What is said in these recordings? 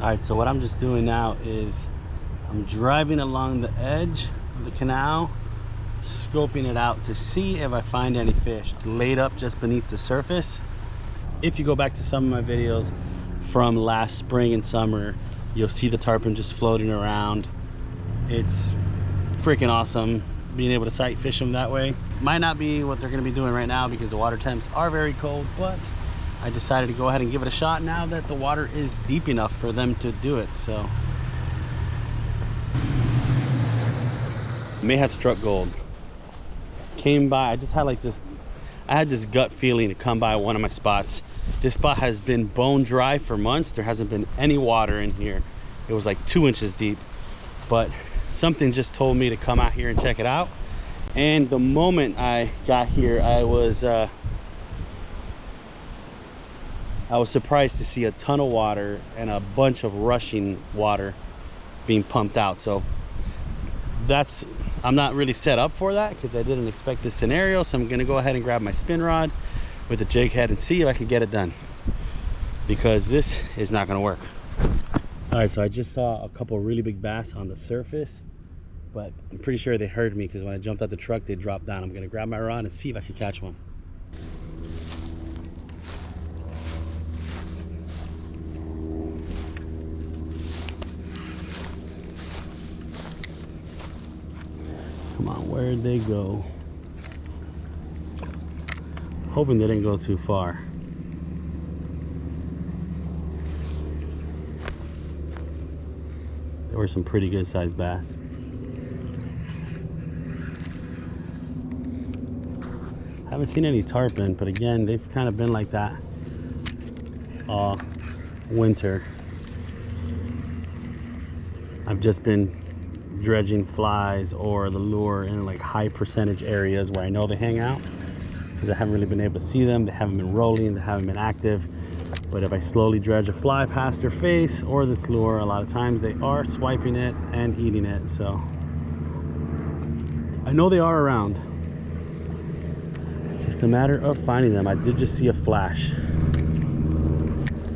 right, so what I'm just doing now is I'm driving along the edge of the canal, scoping it out to see if I find any fish laid up just beneath the surface. If you go back to some of my videos from last spring and summer, you'll see the tarpon just floating around. It's freaking awesome being able to sight fish them that way. Might not be what they're going to be doing right now because the water temps are very cold, but I decided to go ahead and give it a shot now that the water is deep enough for them to do it. So may have struck gold. Came by, I just had like this, I had this gut feeling to come by one of my spots. This spot has been bone dry for months. There hasn't been any water in here. It was like 2 inches deep, but something just told me to come out here and check it out. And the moment I got here, I was surprised to see a ton of water and a bunch of rushing water being pumped out. So that's, I'm not really set up for that because I didn't expect this scenario. So I'm gonna go ahead and grab my spin rod with the jig head and see if I can get it done, because this is not gonna work. All right, so I just saw a couple really big bass on the surface, but I'm pretty sure they heard me because when I jumped out the truck, they dropped down. I'm gonna grab my rod and see if I can catch one. Come on, where'd they go? Hoping they didn't go too far. There were some pretty good sized bass. Haven't seen any tarpon, but again, they've kind of been like that all winter. I've just been dredging flies or the lure in like high percentage areas where I know they hang out, because I haven't really been able to see them. They haven't been rolling, they haven't been active. But if I slowly dredge a fly past their face or this lure, a lot of times they are swiping it and eating it. So I know they are around. It's just a matter of finding them. I did just see a flash.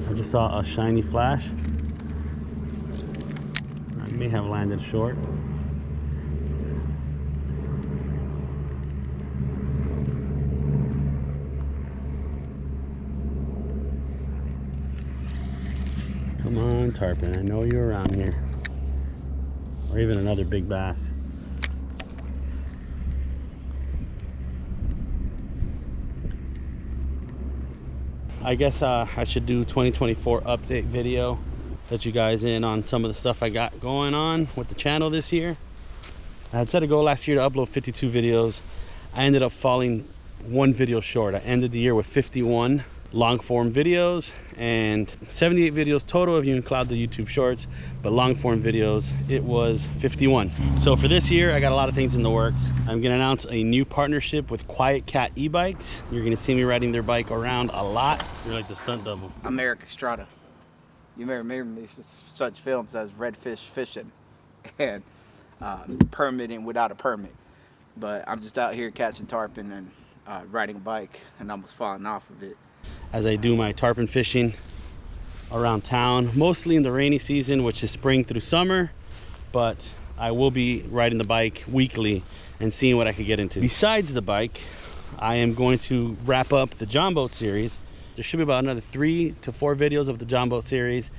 I just saw a shiny flash. I may have landed short. Come on, tarpon, I know you're around here. Or even another big bass. I guess I should do 2024 update video. Let you guys in on some of the stuff I got going on with the channel this year. I had set a goal last year to upload 52 videos. I ended up falling one video short. I ended the year with 51 long form videos and 78 videos total if you include the YouTube shorts, but long form videos it was 51. So for this year I got a lot of things in the works. I'm gonna announce a new partnership with Quiet Cat e-bikes. You're gonna see me riding their bike around a lot. You're like the stunt double. I'm Eric Estrada. You may remember me from such films as Redfish fishing and permitting without a permit, but I'm just out here catching tarpon and riding a bike and almost falling off of it as I do my tarpon fishing around town, mostly in the rainy season, which is spring through summer, but I will be riding the bike weekly and seeing what I could get into. Besides the bike, I am going to wrap up the John Boat series. There should be about another 3 to 4 videos of the John Boat series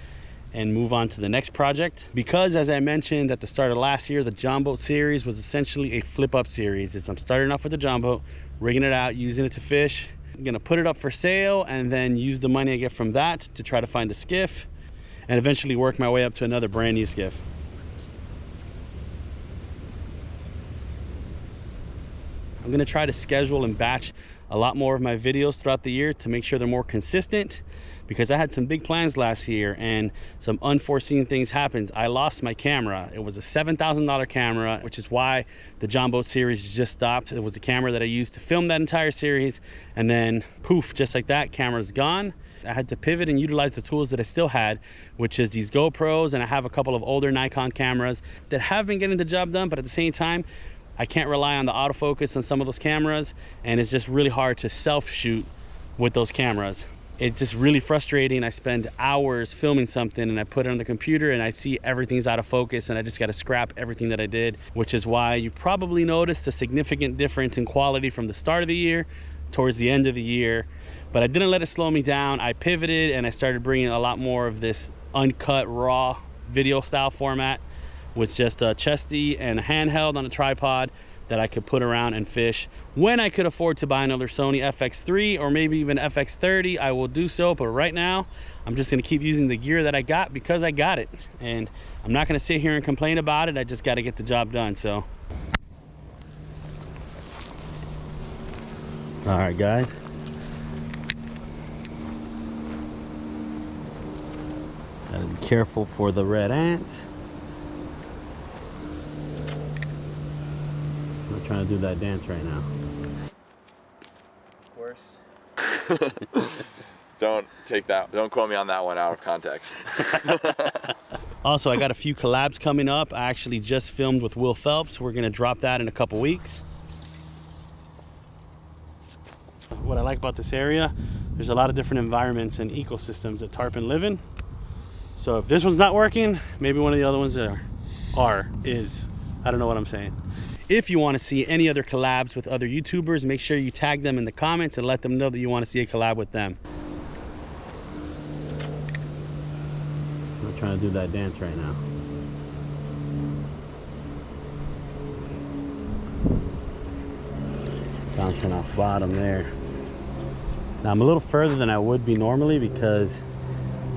and move on to the next project, because as I mentioned at the start of last year, the John Boat series was essentially a flip up series. I'm starting off with the John Boat, rigging it out, using it to fish. I'm gonna put it up for sale and then use the money I get from that to try to find a skiff and eventually work my way up to another brand new skiff. I'm gonna try to schedule and batch a lot more of my videos throughout the year to make sure they're more consistent, because I had some big plans last year and some unforeseen things happened. I lost my camera. It was a $7,000 camera, which is why the John Boat series just stopped. It was a camera that I used to film that entire series, and then poof, just like that, camera's gone. I had to pivot and utilize the tools that I still had, which is these GoPros, and I have a couple of older Nikon cameras that have been getting the job done, but at the same time, I can't rely on the autofocus on some of those cameras, and it's just really hard to self-shoot with those cameras. it's just really frustrating. I spend hours filming something and I put it on the computer and I see everything's out of focus and I just got to scrap everything that I did, which is why you've probably noticed a significant difference in quality from the start of the year towards the end of the year. But I didn't let it slow me down. I pivoted and I started bringing a lot more of this uncut, raw video style format with just a chesty and a handheld on a tripod that I could put around and fish. When I could afford to buy another Sony FX3 or maybe even FX30, I will do so. But right now, I'm just gonna keep using the gear that I got because I got it. And I'm not gonna sit here and complain about it. I just gotta get the job done, so. All right, guys. Gotta be careful for the red ants. I'm trying to do that dance right now. Worse. Don't quote me on that one out of context. Also, I got a few collabs coming up. I actually just filmed with Will Phelps. We're gonna drop that in a couple weeks. What I like about this area, there's a lot of different environments and ecosystems that tarpon live in. So if this one's not working, maybe one of the other ones is. I don't know what I'm saying. If you want to see any other collabs with other YouTubers, make sure you tag them in the comments and let them know that you want to see a collab with them. I'm trying to do that dance right now. Bouncing off bottom there. Now I'm a little further than I would be normally because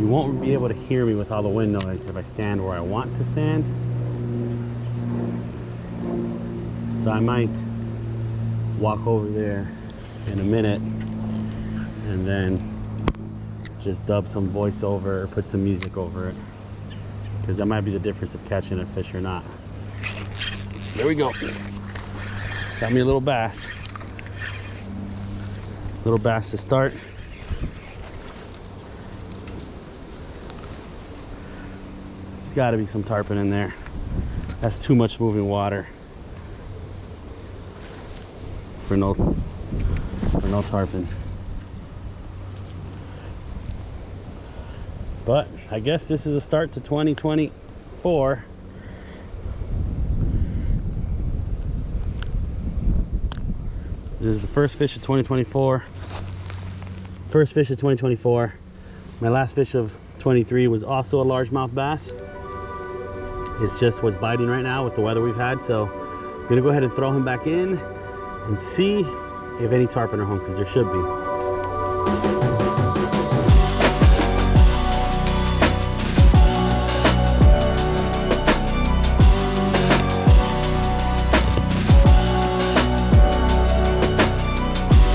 you won't be able to hear me with all the wind noise if I stand where I want to stand. So I might walk over there in a minute and then just dub some voiceover or put some music over it, because that might be the difference of catching a fish or not. There we go. Got me a little bass. Little bass to start. There's got to be some tarpon in there. That's too much moving water for no tarpon. But I guess this is a start to 2024. This is the first fish of 2024. First fish of 2024. My last fish of 23 was also a largemouth bass. It's just what's biting right now with the weather we've had. So I'm gonna go ahead and throw him back in and see if any tarpon are home, because there should be.